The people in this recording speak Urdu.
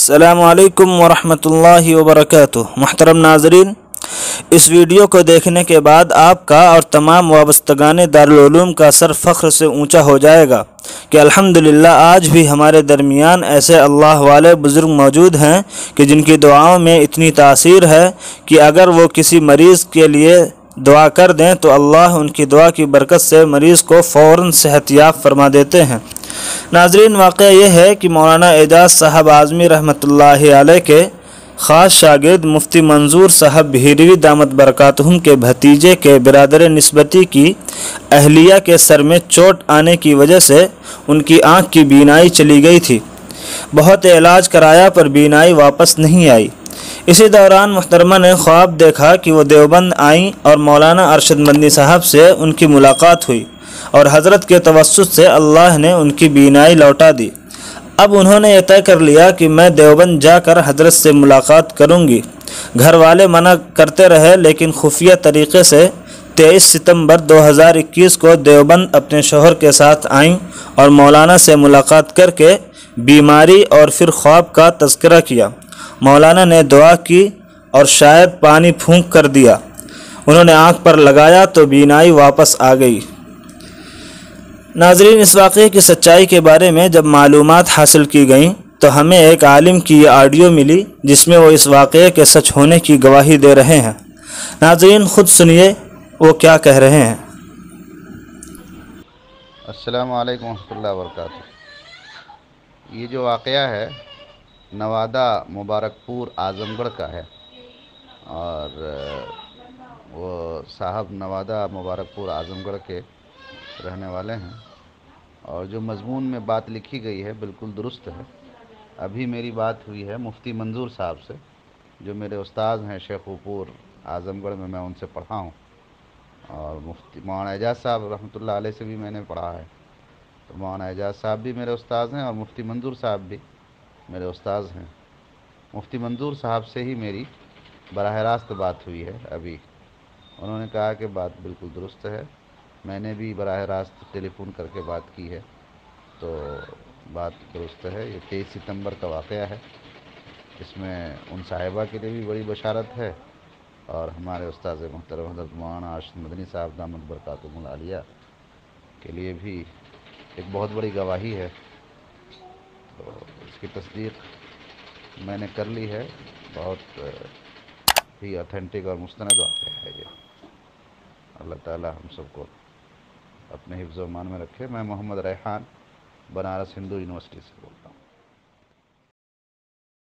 السلام علیکم ورحمۃ اللہ وبرکاتہ۔ محترم ناظرین، اس ویڈیو کو دیکھنے کے بعد آپ کا اور تمام وابستگان دارالعلوم کا سر فخر سے اونچا ہو جائے گا کہ الحمدللہ آج بھی ہمارے درمیان ایسے اللہ والے بزرگ موجود ہیں کہ جن کی دعاؤں میں اتنی تاثیر ہے کہ اگر وہ کسی مریض کے لیے دعا کر دیں تو اللہ ان کی دعا کی برکت سے مریض کو فوراً صحت یاب فرما دیتے ہیں۔ ناظرین، واقعہ یہ ہے کہ مولانا اعجاز صاحب اعظمی رحمۃ اللہ علیہ کے خاص شاگرد مفتی منظور صاحب بحیروی دامت برکاتہم کے بھتیجے کے برادر نسبتی کی اہلیہ کے سر میں چوٹ آنے کی وجہ سے ان کی آنکھ کی بینائی چلی گئی تھی۔ بہت علاج کرایا پر بینائی واپس نہیں آئی۔ اسی دوران محترمہ نے خواب دیکھا کہ وہ دیوبند آئیں اور مولانا ارشد مدنی صاحب سے ان کی ملاقات ہوئی اور حضرت کے توسط سے اللہ نے ان کی بینائی لوٹا دی۔ اب انہوں نے یہ طے کر لیا کہ میں دیوبند جا کر حضرت سے ملاقات کروں گی۔ گھر والے منع کرتے رہے لیکن خفیہ طریقے سے 23 ستمبر 2021 کو دیوبند اپنے شوہر کے ساتھ آئیں اور مولانا سے ملاقات کر کے بیماری اور پھر خواب کا تذکرہ کیا۔ مولانا نے دعا کی اور شاید پانی پھونک کر دیا۔ انہوں نے آنکھ پر لگایا تو بینائی واپس آ گئی۔ ناظرین، اس واقعے کی سچائی کے بارے میں جب معلومات حاصل کی گئیں تو ہمیں ایک عالم کی یہ آڈیو ملی جس میں وہ اس واقعے کے سچ ہونے کی گواہی دے رہے ہیں۔ ناظرین، خود سنیے وہ کیا کہہ رہے ہیں۔ السلام علیکم ورحمۃ اللہ وبرکاتہ۔ یہ جو واقعہ ہے نوادہ مبارک پور اعظم گڑھ کا ہے، اور وہ صاحب نوادہ مبارک پور اعظم گڑھ کے رہنے والے ہیں، اور جو مضمون میں بات لکھی گئی ہے بالکل درست ہے۔ ابھی میری بات ہوئی ہے مفتی منظور صاحب سے، جو میرے استاد ہیں شیخ پور اعظم گڑھ میں ان سے پڑھا ہوں، اور مفتی مولانا اعجاز صاحب رحمۃ اللہ علیہ سے بھی میں نے پڑھا ہے۔ تو مولانا اعجاز صاحب بھی میرے استاد ہیں اور مفتی منظور صاحب بھی میرے استاد ہیں۔ مفتی منظور صاحب سے ہی میری براہ راست بات ہوئی ہے ابھی۔ انہوں نے کہا کہ بات بالکل درست ہے۔ میں نے بھی براہ راست ٹیلی فون کر کے بات کی ہے، تو بات درست ہے۔ یہ 23 ستمبر کا واقعہ ہے۔ اس میں ان صاحبہ کے لیے بھی بڑی بشارت ہے، اور ہمارے استاد محترم حضرت مولانا ارشد مدنی صاحب دامت برکاتہم العالیہ کے لیے بھی ایک بہت بڑی گواہی ہے۔ تو اس کی تصدیق میں نے کر لی ہے۔ بہت ہی اتھینٹک اور مستند واقعہ ہے یہ۔ اللہ تعالی ہم سب کو اپنے حفظ و امان میں رکھے۔ میں محمد ریحان بنارس ہندو یونیورسٹی سے بولتا ہوں۔